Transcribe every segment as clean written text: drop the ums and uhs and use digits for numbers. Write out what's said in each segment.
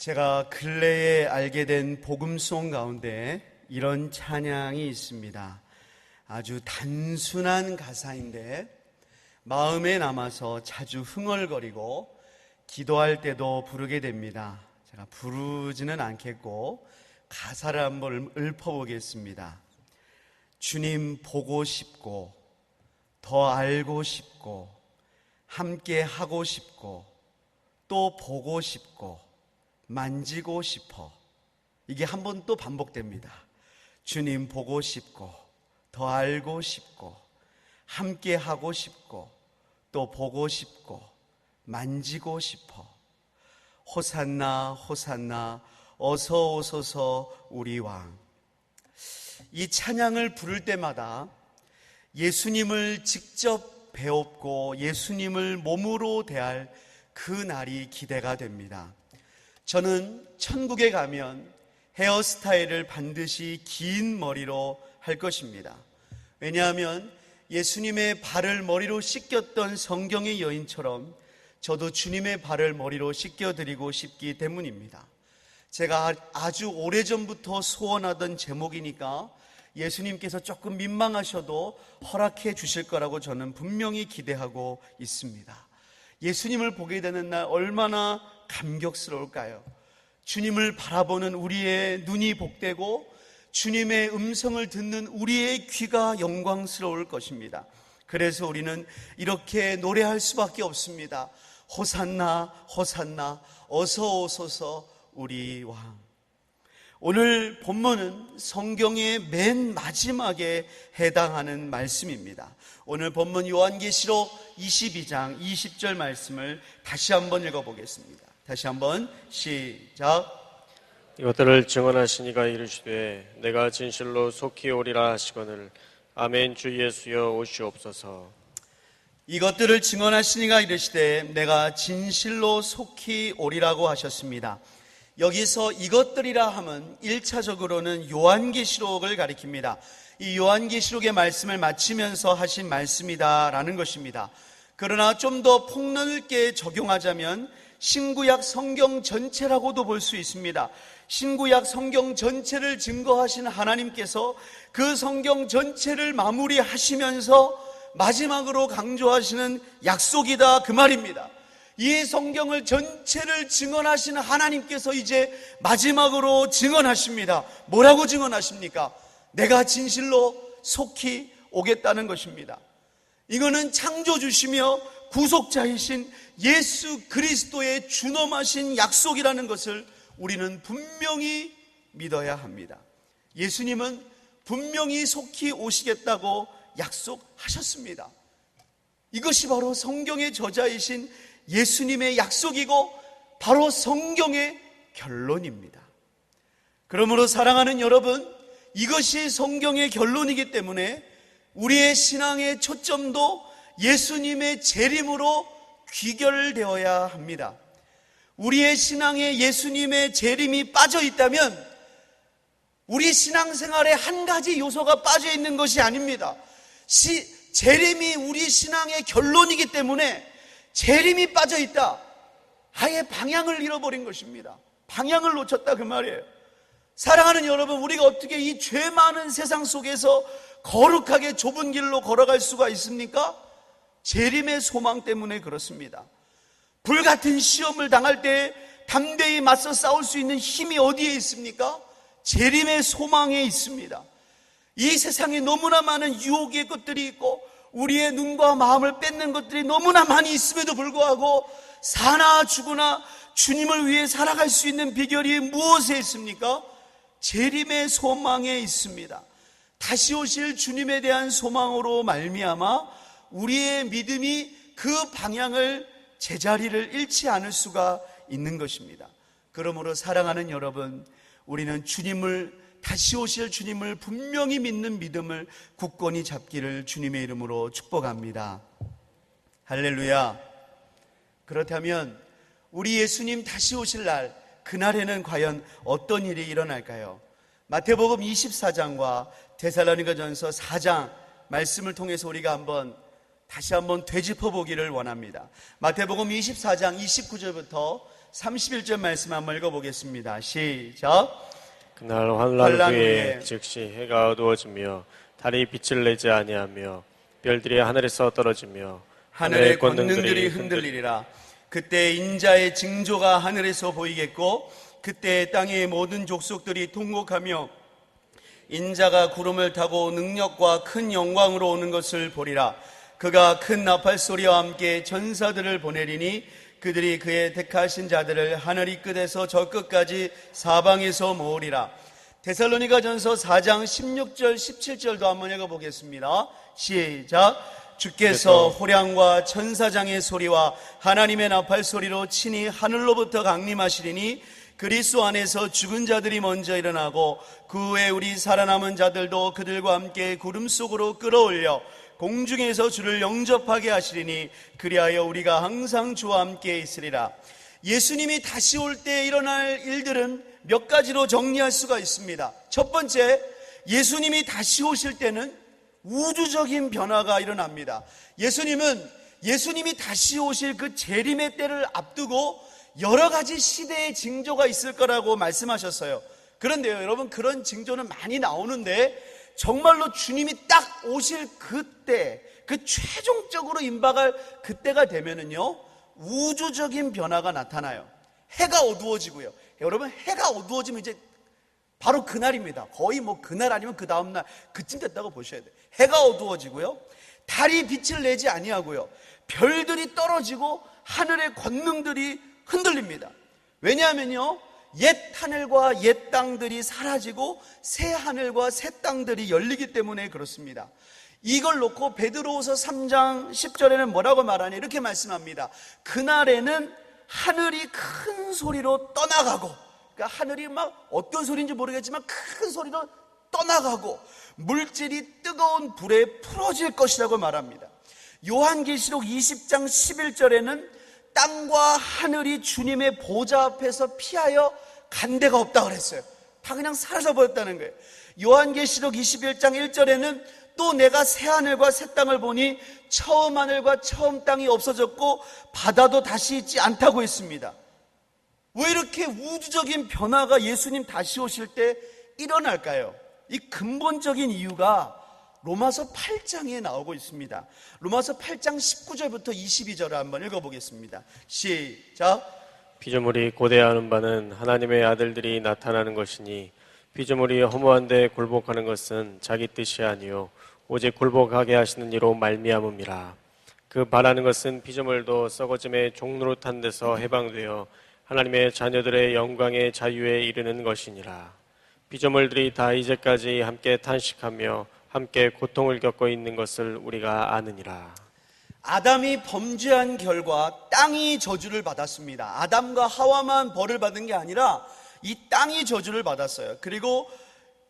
제가 근래에 알게 된 복음송 가운데 이런 찬양이 있습니다. 아주 단순한 가사인데 마음에 남아서 자주 흥얼거리고 기도할 때도 부르게 됩니다. 제가 부르지는 않겠고 가사를 한번 읊어보겠습니다. 주님 보고 싶고 더 알고 싶고 함께 하고 싶고 또 보고 싶고 만지고 싶어. 이게 한 번 또 반복됩니다. 주님 보고 싶고 더 알고 싶고 함께 하고 싶고 또 보고 싶고 만지고 싶어. 호산나 호산나 어서 오소서 우리 왕. 이 찬양을 부를 때마다 예수님을 직접 배웁고 예수님을 몸으로 대할 그 날이 기대가 됩니다. 저는 천국에 가면 헤어스타일을 반드시 긴 머리로 할 것입니다. 왜냐하면 예수님의 발을 머리로 씻겼던 성경의 여인처럼 저도 주님의 발을 머리로 씻겨드리고 싶기 때문입니다. 제가 아주 오래전부터 소원하던 제목이니까 예수님께서 조금 민망하셔도 허락해 주실 거라고 저는 분명히 기대하고 있습니다. 예수님을 보게 되는 날 얼마나 감격스러울까요? 주님을 바라보는 우리의 눈이 복되고 주님의 음성을 듣는 우리의 귀가 영광스러울 것입니다. 그래서 우리는 이렇게 노래할 수밖에 없습니다. 호산나 호산나 어서 오소서 우리 왕. 오늘 본문은 성경의 맨 마지막에 해당하는 말씀입니다. 오늘 본문 요한계시록 22장 20절 말씀을 다시 한번 읽어보겠습니다. 다시 한번 시작. 이것들을 증언하시니가 이르시되 내가 진실로 속히 오리라 하시거늘 아멘. 주 예수여 오시옵소서. 이것들을 증언하시니가 이르시되 내가 진실로 속히 오리라고 하셨습니다. 여기서 이것들이라 함은 1차적으로는 요한계시록을 가리킵니다. 이 요한계시록의 말씀을 마치면서 하신 말씀이다라는 것입니다. 그러나 좀 더 폭넓게 적용하자면 신구약 성경 전체라고도 볼 수 있습니다. 신구약 성경 전체를 증거하신 하나님께서 그 성경 전체를 마무리하시면서 마지막으로 강조하시는 약속이다 그 말입니다. 이 성경을 전체를 증언하신 하나님께서 이제 마지막으로 증언하십니다. 뭐라고 증언하십니까? 내가 진실로 속히 오겠다는 것입니다. 이거는 창조주시며 구속자이신 예수 그리스도의 준엄하신 약속이라는 것을 우리는 분명히 믿어야 합니다. 예수님은 분명히 속히 오시겠다고 약속하셨습니다. 이것이 바로 성경의 저자이신 예수님의 약속이고 바로 성경의 결론입니다. 그러므로 사랑하는 여러분, 이것이 성경의 결론이기 때문에 우리의 신앙의 초점도 예수님의 재림으로 귀결되어야 합니다. 우리의 신앙에 예수님의 재림이 빠져 있다면 우리 신앙생활에 한 가지 요소가 빠져 있는 것이 아닙니다. 재림이 우리 신앙의 결론이기 때문에 재림이 빠져 있다. 아예 방향을 잃어버린 것입니다. 방향을 놓쳤다 그 말이에요. 사랑하는 여러분, 우리가 어떻게 이 죄 많은 세상 속에서 거룩하게 좁은 길로 걸어갈 수가 있습니까? 재림의 소망 때문에 그렇습니다. 불같은 시험을 당할 때 담대히 맞서 싸울 수 있는 힘이 어디에 있습니까? 재림의 소망에 있습니다. 이 세상에 너무나 많은 유혹의 것들이 있고 우리의 눈과 마음을 뺏는 것들이 너무나 많이 있음에도 불구하고 사나 죽으나 주님을 위해 살아갈 수 있는 비결이 무엇에 있습니까? 재림의 소망에 있습니다. 다시 오실 주님에 대한 소망으로 말미암아 우리의 믿음이 그 방향을 제자리를 잃지 않을 수가 있는 것입니다. 그러므로 사랑하는 여러분, 우리는 다시 오실 주님을 분명히 믿는 믿음을 굳건히 잡기를 주님의 이름으로 축복합니다. 할렐루야. 그렇다면 우리 예수님 다시 오실 날, 그날에는 과연 어떤 일이 일어날까요? 마태복음 24장과 데살로니가전서 4장 말씀을 통해서 우리가 다시 한번 되짚어 보기를 원합니다. 마태복음 24장 29절부터 31절 말씀 한번 읽어보겠습니다. 시작. 그날 환란 환란 후에 후에 즉시 해가 어두워지며 달이 빛을 내지 아니하며 별들이 하늘에서 떨어지며 하늘의 권능들이 흔들리리라. 그때 인자의 징조가 하늘에서 보이겠고 그때 땅의 모든 족속들이 통곡하며 인자가 구름을 타고 능력과 큰 영광으로 오는 것을 보리라. 그가 큰 나팔 소리와 함께 전사들을 보내리니 그들이 그의 택하신 자들을 하늘이 끝에서 저 끝까지 사방에서 모으리라. 데살로니가 전서 4장 16절 17절도 한번 읽어보겠습니다. 시작. 주께서 호량과 천사장의 소리와 하나님의 나팔 소리로 친히 하늘로부터 강림하시리니 그리스도 안에서 죽은 자들이 먼저 일어나고 그 후에 우리 살아남은 자들도 그들과 함께 구름 속으로 끌어올려 공중에서 주를 영접하게 하시리니 그리하여 우리가 항상 주와 함께 있으리라. 예수님이 다시 올 때 일어날 일들은 몇 가지로 정리할 수가 있습니다. 첫 번째, 예수님이 다시 오실 때는 우주적인 변화가 일어납니다. 예수님이 다시 오실 그 재림의 때를 앞두고 여러 가지 시대의 징조가 있을 거라고 말씀하셨어요. 그런데요, 여러분, 그런 징조는 많이 나오는데 정말로 주님이 딱 오실 그때, 그 최종적으로 임박할 그때가 되면은요, 우주적인 변화가 나타나요. 해가 어두워지고요. 여러분, 해가 어두워지면 이제 바로 그날입니다. 거의 뭐 그날 아니면 그 다음날 그쯤 됐다고 보셔야 돼요. 해가 어두워지고요, 달이 빛을 내지 아니하고요, 별들이 떨어지고 하늘의 권능들이 흔들립니다. 왜냐하면요, 옛 하늘과 옛 땅들이 사라지고 새 하늘과 새 땅들이 열리기 때문에 그렇습니다. 이걸 놓고 베드로후서 3장 10절에는 뭐라고 말하냐, 이렇게 말씀합니다. 그날에는 하늘이 큰 소리로 떠나가고, 그러니까 하늘이 막 어떤 소리인지 모르겠지만 큰 소리로 떠나가고 물질이 뜨거운 불에 풀어질 것이라고 말합니다. 요한계시록 20장 11절에는 땅과 하늘이 주님의 보좌 앞에서 피하여 간 데가 없다 그랬어요. 다 그냥 사라져 버렸다는 거예요. 요한계시록 21장 1절에는 또 내가 새 하늘과 새 땅을 보니 처음 하늘과 처음 땅이 없어졌고 바다도 다시 있지 않다고 했습니다. 왜 이렇게 우주적인 변화가 예수님 다시 오실 때 일어날까요? 이 근본적인 이유가 로마서 8장에 나오고 있습니다. 로마서 8장 19절부터 22절을 한번 읽어보겠습니다. 시작. 피조물이 고대하는 바는 하나님의 아들들이 나타나는 것이니 피조물이 허무한데 굴복하는 것은 자기 뜻이 아니요 오직 굴복하게 하시는 이로 말미암음이라. 그 바라는 것은 피조물도 썩어짐의 종노릇한 데서 해방되어 하나님의 자녀들의 영광의 자유에 이르는 것이니라. 피조물들이 다 이제까지 함께 탄식하며 함께 고통을 겪고 있는 것을 우리가 아느니라. 아담이 범죄한 결과 땅이 저주를 받았습니다. 아담과 하와만 벌을 받은 게 아니라 이 땅이 저주를 받았어요. 그리고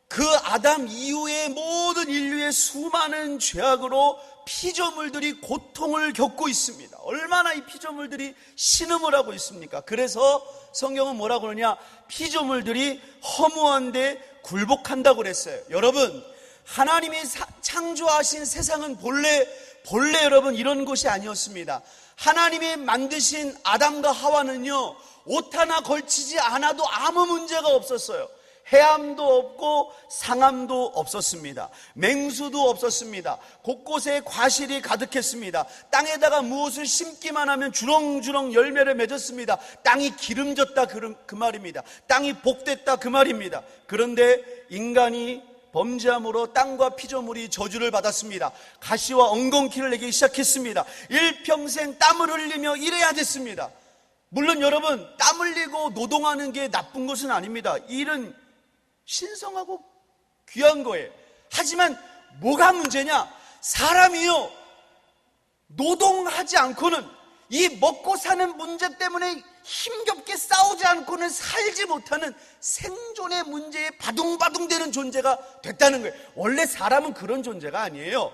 그 아담 이후의 모든 인류의 수많은 죄악으로 피조물들이 고통을 겪고 있습니다. 얼마나 이 피조물들이 신음을 하고 있습니까? 그래서 성경은 뭐라고 그러냐, 피조물들이 허무한데 굴복한다고 그랬어요. 여러분, 하나님이 창조하신 세상은 본래 여러분 이런 곳이 아니었습니다. 하나님이 만드신 아담과 하와는요, 옷 하나 걸치지 않아도 아무 문제가 없었어요. 해암도 없고 상암도 없었습니다. 맹수도 없었습니다. 곳곳에 과실이 가득했습니다. 땅에다가 무엇을 심기만 하면 주렁주렁 열매를 맺었습니다. 땅이 기름졌다 그 말입니다. 땅이 복됐다 그 말입니다. 그런데 인간이 범죄함으로 땅과 피조물이 저주를 받았습니다. 가시와 엉겅퀴를 내기 시작했습니다. 일평생 땀을 흘리며 일해야 됐습니다. 물론 여러분, 땀 흘리고 노동하는 게 나쁜 것은 아닙니다. 이 일은 신성하고 귀한 거예요. 하지만 뭐가 문제냐, 사람이요, 노동하지 않고는, 이 먹고 사는 문제 때문에 힘겹게 싸우지 않고는 살지 못하는 생존의 문제에 바둥바둥대는 존재가 됐다는 거예요. 원래 사람은 그런 존재가 아니에요.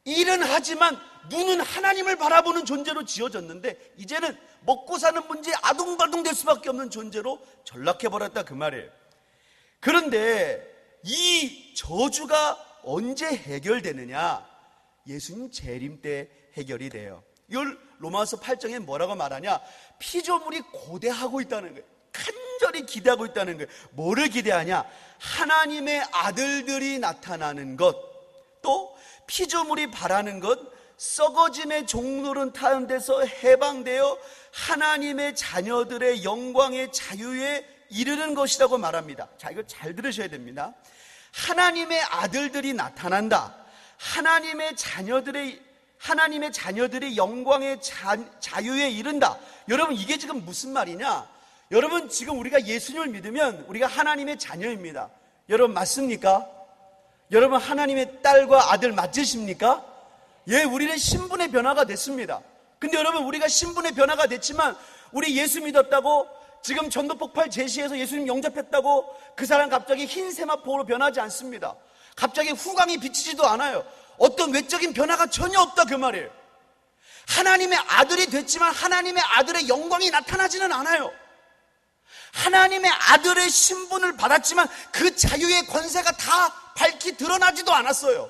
일은 하지만 눈은 하나님을 바라보는 존재로 지어졌는데 이제는 먹고 사는 문제에 아둥바둥될 수밖에 없는 존재로 전락해버렸다 그 말이에요. 그런데 이 저주가 언제 해결되느냐? 예수님 재림 때 해결이 돼요. 이걸 로마서 8장에 뭐라고 말하냐? 피조물이 고대하고 있다는 거예요. 간절히 기대하고 있다는 거예요. 뭐를 기대하냐? 하나님의 아들들이 나타나는 것, 또 피조물이 바라는 것, 썩어짐의 종노릇 타는 데서 해방되어 하나님의 자녀들의 영광의 자유에 이르는 것이라고 말합니다. 자, 이거 잘 들으셔야 됩니다. 하나님의 아들들이 나타난다. 하나님의 자녀들이 영광의 자유에 이른다. 여러분, 이게 지금 무슨 말이냐? 여러분, 지금 우리가 예수님을 믿으면 우리가 하나님의 자녀입니다. 여러분, 맞습니까? 여러분, 하나님의 딸과 아들 맞으십니까? 예, 우리는 신분의 변화가 됐습니다. 근데 여러분, 우리가 신분의 변화가 됐지만 우리 예수 믿었다고 지금 전도폭발 제시해서 예수님 영접했다고 그 사람 갑자기 흰 세마포로 변하지 않습니다. 갑자기 후광이 비치지도 않아요. 어떤 외적인 변화가 전혀 없다, 그 말이에요. 하나님의 아들이 됐지만 하나님의 아들의 영광이 나타나지는 않아요. 하나님의 아들의 신분을 받았지만 그 자유의 권세가 다 밝히 드러나지도 않았어요.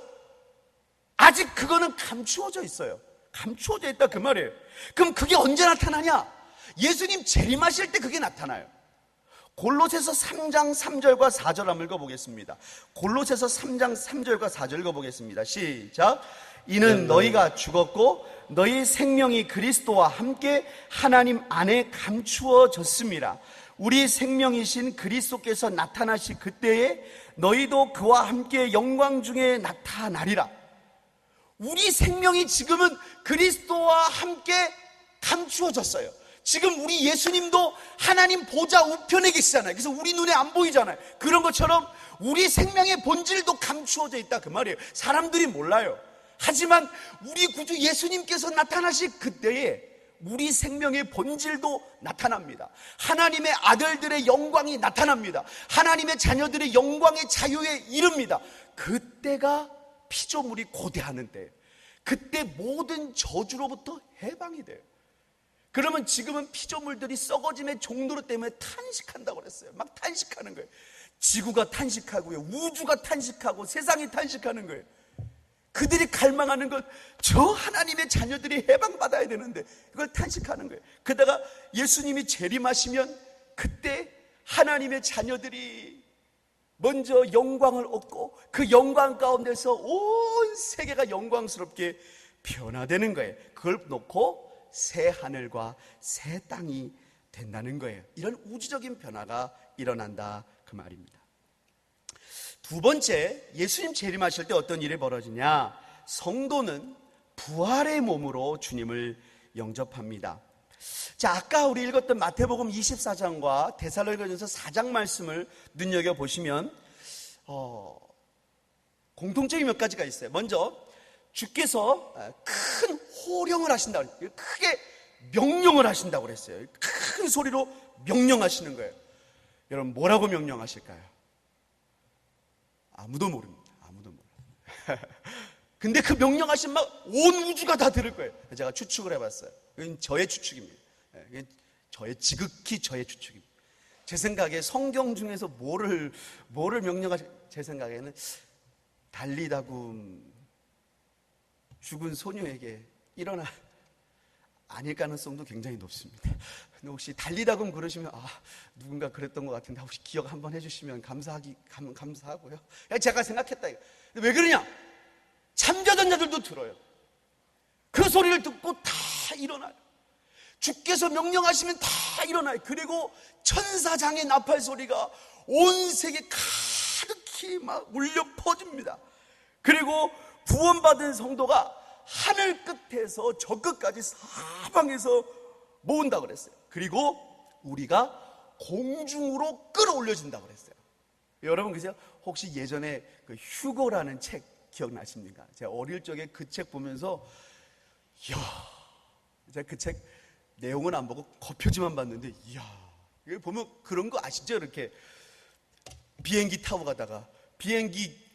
아직 그거는 감추어져 있어요. 감추어져 있다, 그 말이에요. 그럼 그게 언제 나타나냐? 예수님 재림하실 때 그게 나타나요. 골로새서 3장 3절과 4절 한번 읽어보겠습니다. 골로새서 3장 3절과 4절 읽어보겠습니다. 시작. 이는 너희가 죽었고 너희 생명이 그리스도와 함께 하나님 안에 감추어졌습니다. 우리 생명이신 그리스도께서 나타나실 그때에 너희도 그와 함께 영광 중에 나타나리라. 우리 생명이 지금은 그리스도와 함께 감추어졌어요. 지금 우리 예수님도 하나님 보좌 우편에 계시잖아요. 그래서 우리 눈에 안 보이잖아요. 그런 것처럼 우리 생명의 본질도 감추어져 있다, 그 말이에요. 사람들이 몰라요. 하지만 우리 구주 예수님께서 나타나실 그때에 우리 생명의 본질도 나타납니다. 하나님의 아들들의 영광이 나타납니다. 하나님의 자녀들의 영광의 자유에 이릅니다. 그때가 피조물이 고대하는 때, 그때 모든 저주로부터 해방이 돼요. 그러면 지금은 피조물들이 썩어짐의 종노릇 때문에 탄식한다고 그랬어요. 막 탄식하는 거예요. 지구가 탄식하고요, 우주가 탄식하고 세상이 탄식하는 거예요. 그들이 갈망하는 건 저 하나님의 자녀들이 해방받아야 되는데 그걸 탄식하는 거예요. 그러다가 예수님이 재림하시면 그때 하나님의 자녀들이 먼저 영광을 얻고 그 영광 가운데서 온 세계가 영광스럽게 변화되는 거예요. 그걸 놓고 새 하늘과 새 땅이 된다는 거예요. 이런 우주적인 변화가 일어난다, 그 말입니다. 두 번째, 예수님 재림하실 때 어떤 일이 벌어지냐? 성도는 부활의 몸으로 주님을 영접합니다. 자, 아까 우리 읽었던 마태복음 24장과 데살로니가전서 4장 말씀을 눈여겨보시면 공통점이 몇 가지가 있어요. 먼저 주께서 큰 호령을 하신다고, 크게 명령을 하신다고 그랬어요. 큰 소리로 명령하시는 거예요. 여러분, 뭐라고 명령하실까요? 아무도 모릅니다. 아무도 몰라요. 근데 그 명령하신 막 온 우주가 다 들을 거예요. 제가 추측을 해봤어요. 이건 저의 추측입니다. 이건 지극히 저의 추측입니다. 제 생각에 성경 중에서 뭐를 제 생각에는 달리다굼 죽은 소녀에게 일어나 아닐 가능성도 굉장히 높습니다. 근데 혹시 달리다굼 그러시면 누군가 그랬던 것 같은데 혹시 기억 한번 해주시면 감사하고요. 제가 생각했다. 근데 왜 그러냐? 잠자던 자들도 들어요. 그 소리를 듣고 다 일어나요. 주께서 명령하시면 다 일어나요. 그리고 천사장의 나팔 소리가 온 세계 가득히 막 울려 퍼집니다. 그리고 구원받은 성도가 하늘 끝에서 저 끝까지 사방에서 모은다고 그랬어요. 그리고 우리가 공중으로 끌어올려진다고 그랬어요. 여러분, 그죠? 혹시 예전에 그 휴거라는 책 기억나십니까? 제가 어릴 적에 그 책 보면서 제가 그 책 내용은 안 보고 겉표지만 봤는데 여기 보면 그런 거 아시죠? 이렇게 비행기 타고 가다가 비행기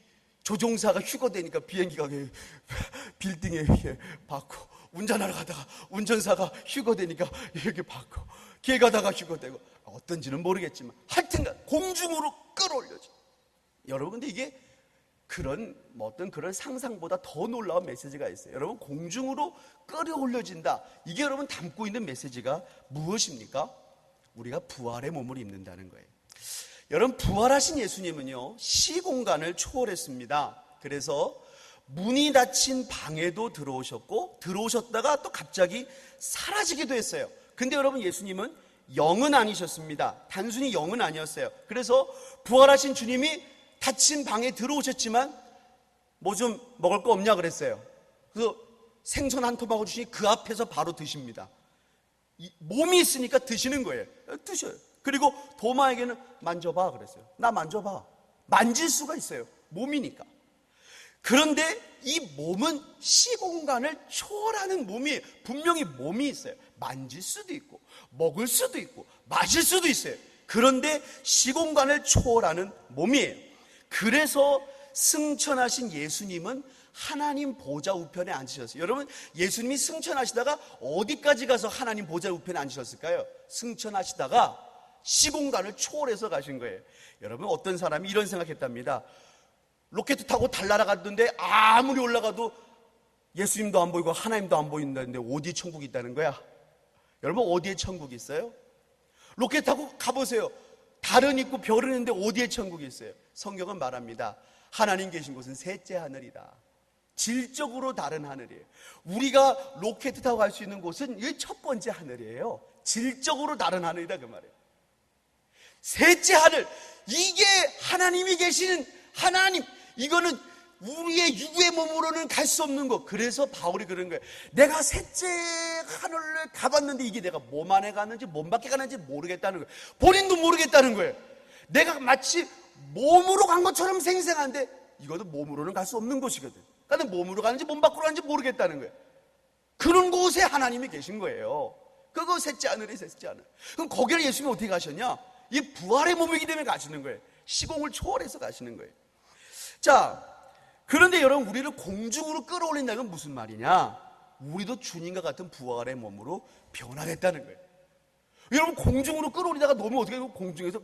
조종사가 휴거되니까 비행기가 빌딩에 박고, 운전하러 가다가 운전사가 휴거되니까 이렇게 박고, 길 가다가 휴거되고, 어떤지는 모르겠지만 하여튼간 공중으로 끌어올려져. 여러분, 근데 이게 그런 어떤 그런 상상보다 더 놀라운 메시지가 있어요. 여러분, 공중으로 끌어올려진다. 이게 여러분 담고 있는 메시지가 무엇입니까? 우리가 부활의 몸을 입는다는 거예요. 여러분, 부활하신 예수님은요, 시공간을 초월했습니다. 그래서 문이 닫힌 방에도 들어오셨다가 또 갑자기 사라지기도 했어요. 근데 여러분, 예수님은 영은 아니셨습니다. 단순히 영은 아니었어요. 그래서 부활하신 주님이 닫힌 방에 들어오셨지만 뭐 좀 먹을 거 없냐 그랬어요. 그래서 생선 한 토막을 주시니 그 앞에서 바로 드십니다. 몸이 있으니까 드시는 거예요. 드셔요. 그리고 도마에게는 만져봐 그랬어요. 나 만져봐. 만질 수가 있어요. 몸이니까. 그런데 이 몸은 시공간을 초월하는 몸이에요. 분명히 몸이 있어요. 만질 수도 있고 먹을 수도 있고 마실 수도 있어요. 그런데 시공간을 초월하는 몸이에요. 그래서 승천하신 예수님은 하나님 보좌 우편에 앉으셨어요. 여러분, 예수님이 승천하시다가 어디까지 가서 하나님 보좌 우편에 앉으셨을까요? 승천하시다가 시공간을 초월해서 가신 거예요. 여러분, 어떤 사람이 이런 생각했답니다. 로켓 타고 달 날아갔는데 아무리 올라가도 예수님도 안 보이고 하나님도 안 보인다는데 어디에 천국이 있다는 거야? 여러분, 어디에 천국이 있어요? 로켓 타고 가보세요. 달은 있고 별은 있는데 어디에 천국이 있어요? 성경은 말합니다. 하나님 계신 곳은 셋째 하늘이다. 질적으로 다른 하늘이에요. 우리가 로켓 타고 갈 수 있는 곳은 이 첫 번째 하늘이에요. 질적으로 다른 하늘이다 그 말이에요. 셋째 하늘, 이게 하나님이 계시는 하나님, 이거는 우리의 육의 몸으로는 갈 수 없는 것. 그래서 바울이 그런 거예요. 내가 셋째 하늘을 가봤는데 이게 내가 몸 안에 갔는지 몸 밖에 갔는지 모르겠다는 거예요. 본인도 모르겠다는 거예요. 내가 마치 몸으로 간 것처럼 생생한데 이것도 몸으로는 갈 수 없는 곳이거든. 그러니까 몸으로 가는지 몸 밖으로 가는지 모르겠다는 거예요. 그런 곳에 하나님이 계신 거예요. 그거 셋째 하늘이 셋째 하늘. 그럼 거기를 예수님이 어떻게 가셨냐? 이 부활의 몸이기 때문에 가시는 거예요. 시공을 초월해서 가시는 거예요. 자, 그런데 여러분, 우리를 공중으로 끌어올린다는 건 무슨 말이냐? 우리도 주님과 같은 부활의 몸으로 변화됐다는 거예요. 여러분, 공중으로 끌어올리다가 너무 어떻게 되고 공중에서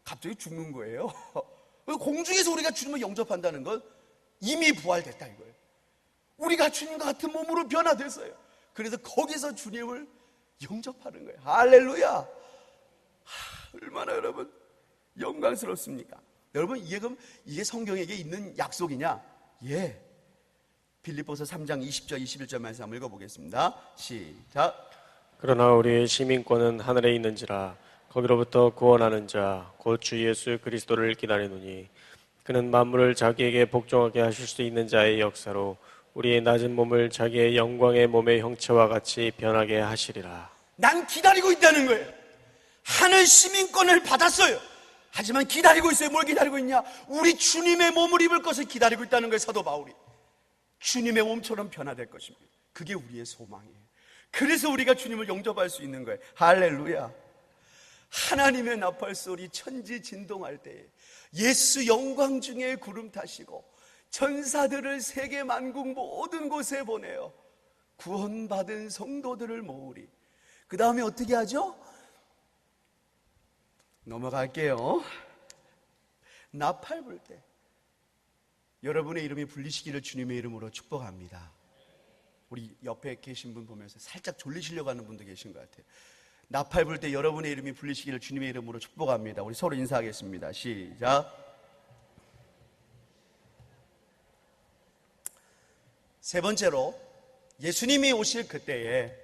갑자기 죽는 거예요. 공중에서 우리가 주님을 영접한다는 건 이미 부활됐다 이거예요. 우리가 주님과 같은 몸으로 변화됐어요. 그래서 거기서 주님을 영접하는 거예요. 할렐루야. 얼마나 여러분 영광스럽습니까? 여러분, 이게 성경에게 있는 약속이냐? 예. 빌립보서 3장 20절 21절 말씀 한번 읽어보겠습니다. 시작. 그러나 우리의 시민권은 하늘에 있는지라 거기로부터 구원하는 자 곧 주 예수 그리스도를 기다리노니 그는 만물을 자기에게 복종하게 하실 수 있는 자의 역사로 우리의 낮은 몸을 자기의 영광의 몸의 형체와 같이 변하게 하시리라. 난 기다리고 있다는 거예요. 하늘 시민권을 받았어요. 하지만 기다리고 있어요. 뭘 기다리고 있냐? 우리 주님의 몸을 입을 것을 기다리고 있다는 거예요. 사도 바울이 주님의 몸처럼 변화될 것입니다. 그게 우리의 소망이에요. 그래서 우리가 주님을 영접할 수 있는 거예요. 할렐루야. 하나님의 나팔소리 천지 진동할 때에 예수 영광 중에 구름 타시고 천사들을 세계 만국 모든 곳에 보내어 구원받은 성도들을 모으리. 그 다음에 어떻게 하죠? 넘어갈게요. 나팔 불 때 여러분의 이름이 불리시기를 주님의 이름으로 축복합니다. 우리 옆에 계신 분 보면서 살짝 졸리시려고 하는 분도 계신 것 같아요. 나팔 불 때 여러분의 이름이 불리시기를 주님의 이름으로 축복합니다. 우리 서로 인사하겠습니다. 시작. 세 번째로, 예수님이 오실 그때에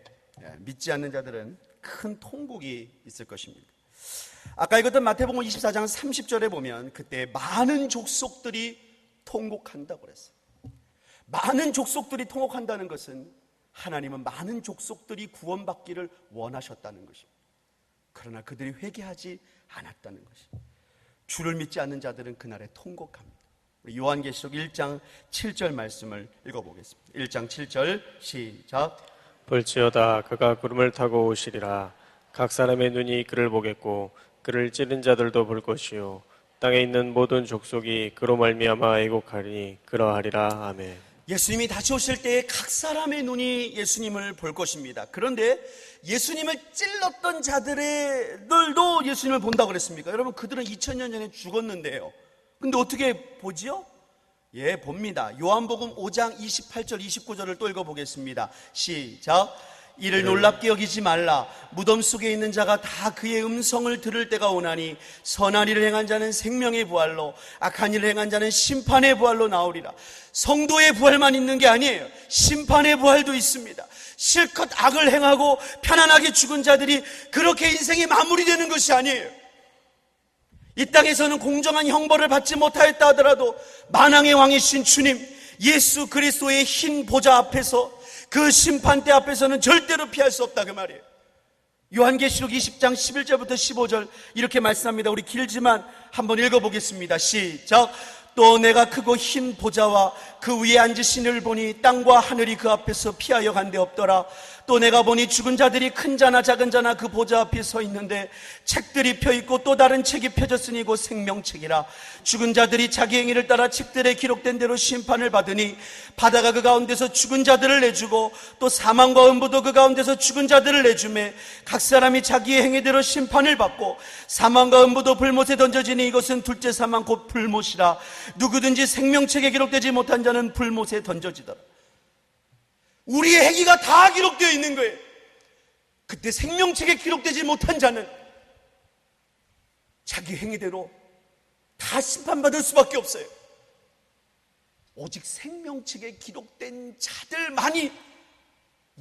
믿지 않는 자들은 큰 통곡이 있을 것입니다. 아까 읽었던 마태복음 24장 30절에 보면 그때 많은 족속들이 통곡한다고 그랬어요. 많은 족속들이 통곡한다는 것은 하나님은 많은 족속들이 구원받기를 원하셨다는 것입니다. 그러나 그들이 회개하지 않았다는 것입니다. 주를 믿지 않는 자들은 그날에 통곡합니다. 우리 요한계시록 1장 7절 말씀을 읽어보겠습니다. 1장 7절 시작. 볼지어다 그가 구름을 타고 오시리라. 각 사람의 눈이 그를 보겠고 그를 찌른 자들도 볼 것이요 땅에 있는 모든 족속이 그로 말미암아 애곡하리니 그러하리라. 아멘. 예수님이 다시 오실 때에 각 사람의 눈이 예수님을 볼 것입니다. 그런데 예수님을 찔렀던 자들도 예수님을 본다고 그랬습니까? 여러분, 그들은 2000년 전에 죽었는데요. 근데 어떻게 보지요? 예, 봅니다. 요한복음 5장 28절 29절을 또 읽어보겠습니다. 시작. 이를 놀랍게 여기지 말라. 무덤 속에 있는 자가 다 그의 음성을 들을 때가 오나니 선한 일을 행한 자는 생명의 부활로, 악한 일을 행한 자는 심판의 부활로 나오리라. 성도의 부활만 있는 게 아니에요. 심판의 부활도 있습니다. 실컷 악을 행하고 편안하게 죽은 자들이 그렇게 인생이 마무리되는 것이 아니에요. 이 땅에서는 공정한 형벌을 받지 못하였다 하더라도 만왕의 왕이신 주님 예수 그리스도의 흰 보좌 앞에서, 그 심판대 앞에서는 절대로 피할 수 없다, 그 말이에요. 요한계시록 20장 11절부터 15절 이렇게 말씀합니다. 우리 길지만 한번 읽어보겠습니다. 시작. 또 내가 크고 흰 보좌와 그 위에 앉으신 이를 보니 땅과 하늘이 그 앞에서 피하여 간데 없더라. 또 내가 보니 죽은 자들이 큰 자나 작은 자나 그 보좌 앞에 서 있는데 책들이 펴있고 또 다른 책이 펴졌으니 곧 생명책이라. 죽은 자들이 자기 행위를 따라 책들에 기록된 대로 심판을 받으니 바다가 그 가운데서 죽은 자들을 내주고 또 사망과 음부도 그 가운데서 죽은 자들을 내주매 각 사람이 자기의 행위대로 심판을 받고 사망과 음부도 불못에 던져지니 이것은 둘째 사망 곧 불못이라. 누구든지 생명책에 기록되지 못한 자는 불못에 던져지더라. 우리의 행위가 다 기록되어 있는 거예요. 그때 생명책에 기록되지 못한 자는 자기 행위대로 다 심판받을 수밖에 없어요. 오직 생명책에 기록된 자들만이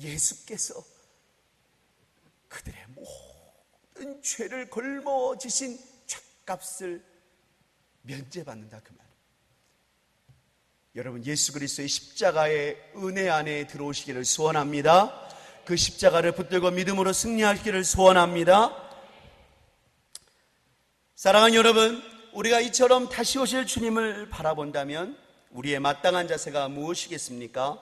예수께서 그들의 모든 죄를 걸머지신 죄값을 면제받는다, 그 말. 여러분, 예수 그리스도의 십자가의 은혜 안에 들어오시기를 소원합니다. 그 십자가를 붙들고 믿음으로 승리하시기를 소원합니다. 사랑하는 여러분, 우리가 이처럼 다시 오실 주님을 바라본다면 우리의 마땅한 자세가 무엇이겠습니까?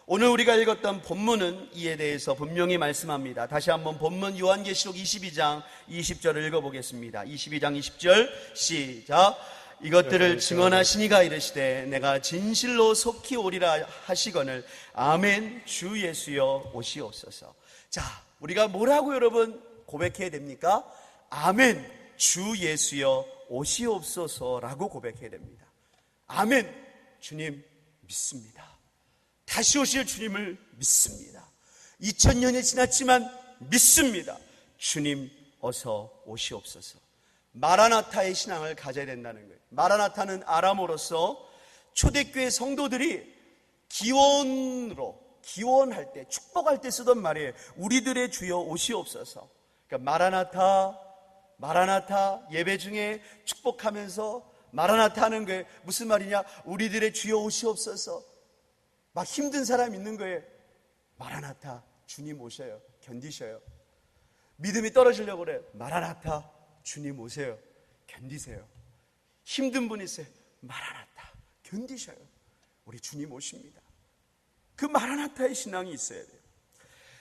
오늘 우리가 읽었던 본문은 이에 대해서 분명히 말씀합니다. 다시 한번 본문 요한계시록 22장 20절을 읽어보겠습니다. 22장 20절 시작. 이것들을 증언하시니가 이르시되 내가 진실로 속히 오리라 하시거늘 아멘. 주 예수여 오시옵소서. 자, 우리가 뭐라고 여러분 고백해야 됩니까? 아멘. 주 예수여 오시옵소서라고 고백해야 됩니다. 아멘. 주님 믿습니다. 다시 오실 주님을 믿습니다. 2000년이 지났지만 믿습니다. 주님 어서 오시옵소서. 마라나타의 신앙을 가져야 된다는 거예요. 마라나타는 아람어로서 초대교회 성도들이 기원할 때, 축복할 때 쓰던 말이에요. 우리들의 주여 오시옵소서. 그러니까 마라나타 예배 중에 축복하면서 마라나타 하는 거예요. 무슨 말이냐? 우리들의 주여 오시옵소서. 막 힘든 사람 있는 거예요. 마라나타, 주님 오셔요. 견디셔요. 믿음이 떨어지려고 그래요. 마라나타, 주님 오세요. 견디세요. 힘든 분 있어요. 마라나타, 견디셔요. 우리 주님 오십니다. 그 마라나타의 신앙이 있어야 돼요.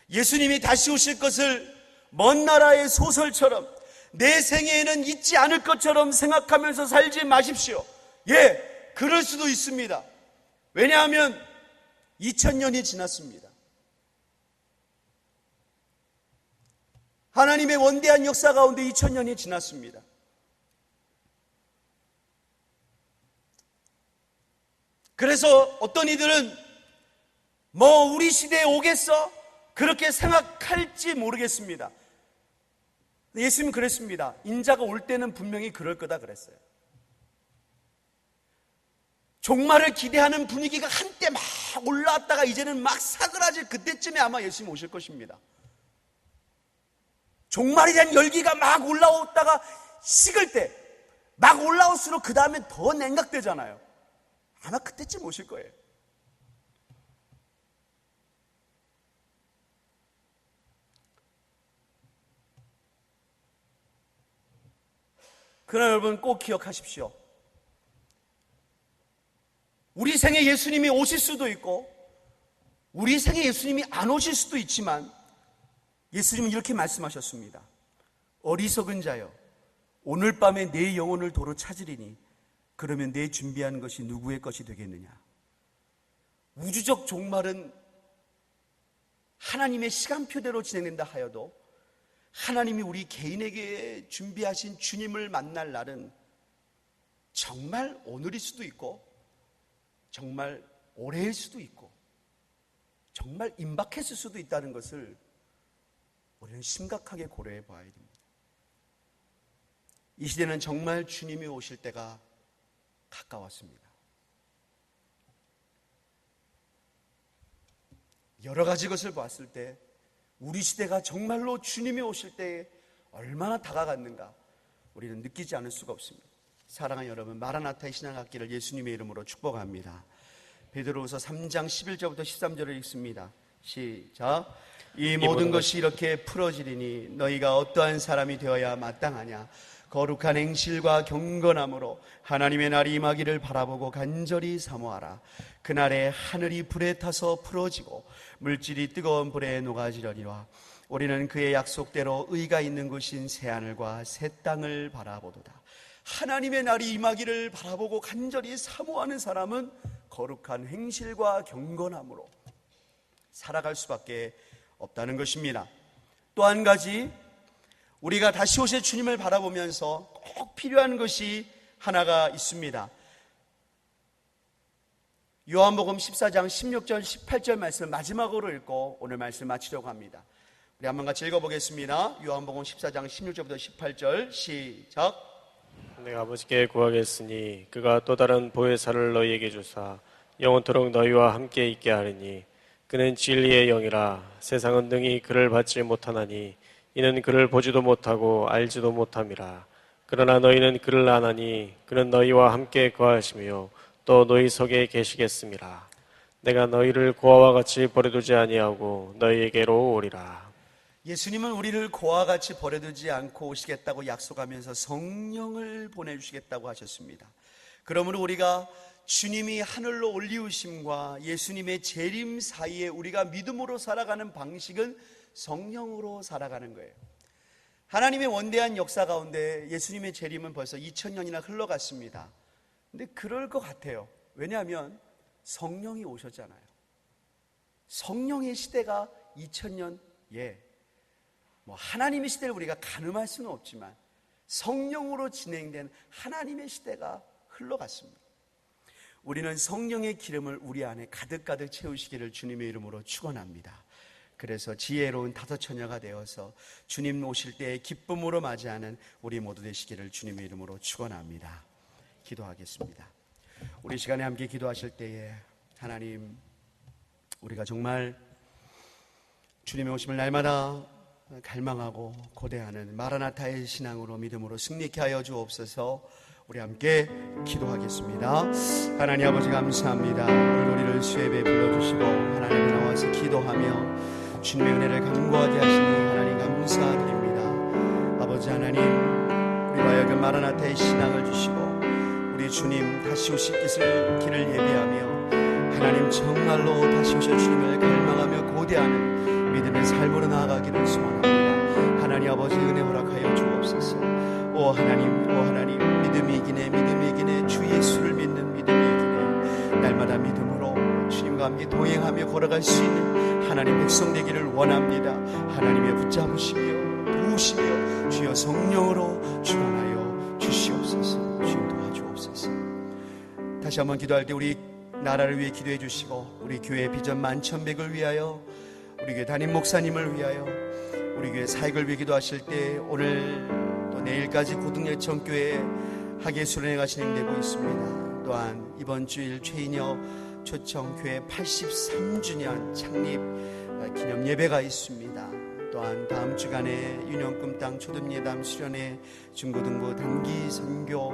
예수님이 다시 오실 것을 먼 나라의 소설처럼 내 생애에는 잊지 않을 것처럼 생각하면서 살지 마십시오. 예, 그럴 수도 있습니다. 왜냐하면 2000년이 지났습니다. 하나님의 원대한 역사 가운데 2000년이 지났습니다. 그래서 어떤 이들은 우리 시대에 오겠어? 그렇게 생각할지 모르겠습니다. 예수님은 그랬습니다. 인자가 올 때는 분명히 그럴 거다 그랬어요. 종말을 기대하는 분위기가 한때 막 올라왔다가 이제는 막 사그라질 그때쯤에 아마 예수님 오실 것입니다. 종말에 대한 열기가 막 올라오다가 식을 때, 막 올라올수록 그 다음에 더 냉각되잖아요. 아마 그때쯤 오실 거예요. 그러나 여러분 꼭 기억하십시오. 우리 생에 예수님이 오실 수도 있고 우리 생에 예수님이 안 오실 수도 있지만 예수님은 이렇게 말씀하셨습니다. 어리석은 자여, 오늘 밤에 내 영혼을 도로 찾으리니 그러면 내 준비한 것이 누구의 것이 되겠느냐. 우주적 종말은 하나님의 시간표대로 진행된다 하여도 하나님이 우리 개인에게 준비하신 주님을 만날 날은 정말 오늘일 수도 있고 정말 오래일 수도 있고 정말 임박했을 수도 있다는 것을 우리는 심각하게 고려해 봐야 됩니다. 이 시대는 정말 주님이 오실 때가 가까웠습니다. 여러 가지 것을 봤을 때 우리 시대가 정말로 주님이 오실 때에 얼마나 다가갔는가 우리는 느끼지 않을 수가 없습니다. 사랑하는 여러분, 마라나타의 신앙학기를 예수님의 이름으로 축복합니다. 베드로후서 3장 11절부터 13절을 읽습니다. 시작. 이 모든 것이 이렇게 풀어지리니 너희가 어떠한 사람이 되어야 마땅하냐. 거룩한 행실과 경건함으로 하나님의 날이 임하기를 바라보고 간절히 사모하라. 그날에 하늘이 불에 타서 풀어지고 물질이 뜨거운 불에 녹아지려니와 우리는 그의 약속대로 의가 있는 곳인 새하늘과 새 땅을 바라보도다. 하나님의 날이 임하기를 바라보고 간절히 사모하는 사람은 거룩한 행실과 경건함으로 살아갈 수밖에 없다는 것입니다. 또 한 가지, 우리가 다시 오실 주님을 바라보면서 꼭 필요한 것이 하나가 있습니다. 요한복음 14장 16절 18절 말씀을 마지막으로 읽고 오늘 말씀 마치려고 합니다. 우리 한번 같이 읽어보겠습니다. 요한복음 14장 16절부터 18절 시작. 내가 아버지께 구하겠으니 그가 또 다른 보혜사를 너희에게 주사 영원토록 너희와 함께 있게 하리니 그는 진리의 영이라. 세상은 능히 그를 받지 못하나니 이는 그를 보지도 못하고 알지도 못함이라. 그러나 너희는 그를 아나니 그는 너희와 함께 거하시며 또 너희 속에 계시겠음이라. 내가 너희를 고아와 같이 버려두지 아니하고 너희에게로 오리라. 예수님은 우리를 고아와 같이 버려두지 않고 오시겠다고 약속하면서 성령을 보내주시겠다고 하셨습니다. 그러므로 우리가 주님이 하늘로 올리우심과 예수님의 재림 사이에 우리가 믿음으로 살아가는 방식은 성령으로 살아가는 거예요. 하나님의 원대한 역사 가운데 예수님의 재림은 벌써 2000년이나 흘러갔습니다. 근데 그럴 것 같아요. 왜냐하면 성령이 오셨잖아요. 성령의 시대가 2000년, 하나님의 시대를 우리가 가늠할 수는 없지만 성령으로 진행된 하나님의 시대가 흘러갔습니다. 우리는 성령의 기름을 우리 안에 가득가득 채우시기를 주님의 이름으로 축원합니다. 그래서 지혜로운 다섯 처녀가 되어서 주님 오실 때의 기쁨으로 맞이하는 우리 모두 되시기를 주님의 이름으로 축원합니다. 기도하겠습니다. 우리 시간에 함께 기도하실 때에 하나님, 우리가 정말 주님의 오심을 날마다 갈망하고 고대하는 마라나타의 신앙으로 믿음으로 승리케 하여 주옵소서. 우리 함께 기도하겠습니다. 하나님 아버지 감사합니다. 오늘 우리를 수협에 불러주시고 하나님 나와서 기도하며 주님의 은혜를 간구하게 하시니 하나님 감사드립니다. 아버지 하나님, 우리로 하여금 마라나타의 신앙을 주시고 우리 주님 다시 오실 길을 예비하며 하나님 정말로 다시 오실 주님을 갈망하며 고대하는 믿음의 삶으로 나아가기를 소원합니다. 하나님 아버지 은혜 허락하여 주옵소서. 오 하나님 믿음이 이기네 주 예수를 믿는 믿음이 이기네. 날마다 믿음으로 주님과 함께 동행하며 걸어갈 수 있는 하나님 백성 되기를 원합니다. 하나님의 붙잡으시며 도우시며 주여 성령으로 주관하여 주시옵소서. 주님 도와주옵소서. 다시 한번 기도할 때 우리 나라를 위해 기도해 주시고 우리 교회 비전 만천백을 위하여, 우리 교회 담임 목사님을 위하여, 우리 교회 사역을 위해 기도하실 때 오늘 또 내일까지 고등예천교회 학예수련회가 진행되고 있습니다. 또한 이번 주일 최인혁 초청교회 83주년 창립 기념 예배가 있습니다. 또한 다음 주간에 윤영금땅 초등예담 수련회, 중고등부 단기 선교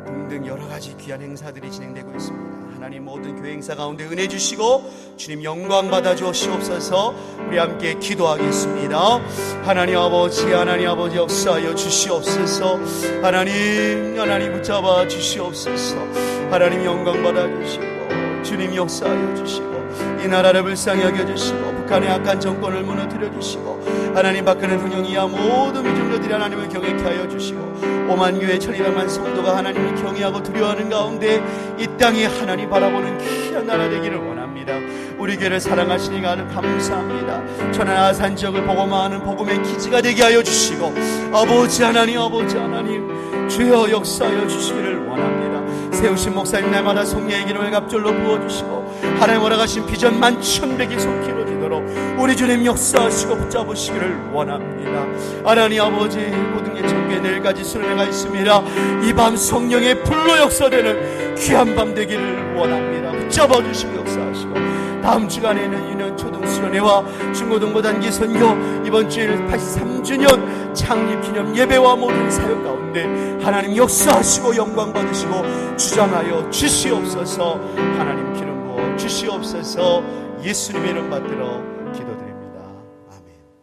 등등 여러 가지 귀한 행사들이 진행되고 있습니다. 하나님 모든 교회 행사 가운데 은혜 주시고 주님 영광 받아 주시옵소서. 우리 함께 기도하겠습니다. 하나님 아버지 역사하여 주시옵소서. 하나님 붙잡아 주시옵소서. 하나님 영광 받아 주시고 주님 역사하여 주시고 이 나라를 불쌍히 여겨주시고 북한의 악한 정권을 무너뜨려 주시고 하나님 박근혜 대통령이야 모든 민중들이 하나님을 경외케 하여 주시고 5만 교회 1200만 성도가 하나님을 경외하고 두려워하는 가운데 이 땅이 하나님 바라보는 귀한 나라 되기를 원합니다. 우리 교회를 사랑하시니까 감사합니다. 천안 아산 지역을 복음화하는 복음의 기지가 되게 하여 주시고 아버지 하나님 주여 역사하여 주시기를 원합니다. 세우신 목사님 날마다 성령의 기름을 갑절로 부어주시고 하나님 허락하신 비전 만천백이 속히 이루어지도록 우리 주님 역사하시고 붙잡으시기를 원합니다. 하나님 아버지 모든 게 천국에 내일까지 수련회가 있습니다. 이 밤 성령의 불로 역사되는 귀한 밤 되기를 원합니다. 붙잡아주시고 역사하시고 다음 주간에는 유년 초등 수련회와 중고등부 단기 선교 이번 주일 83주년 창립기념 예배와 모든 사역 가운데 하나님 역사하시고 영광 받으시고 주장하여 주시옵소서. 하나님 기름 부어 주시옵소서. 예수님의 이름 받들어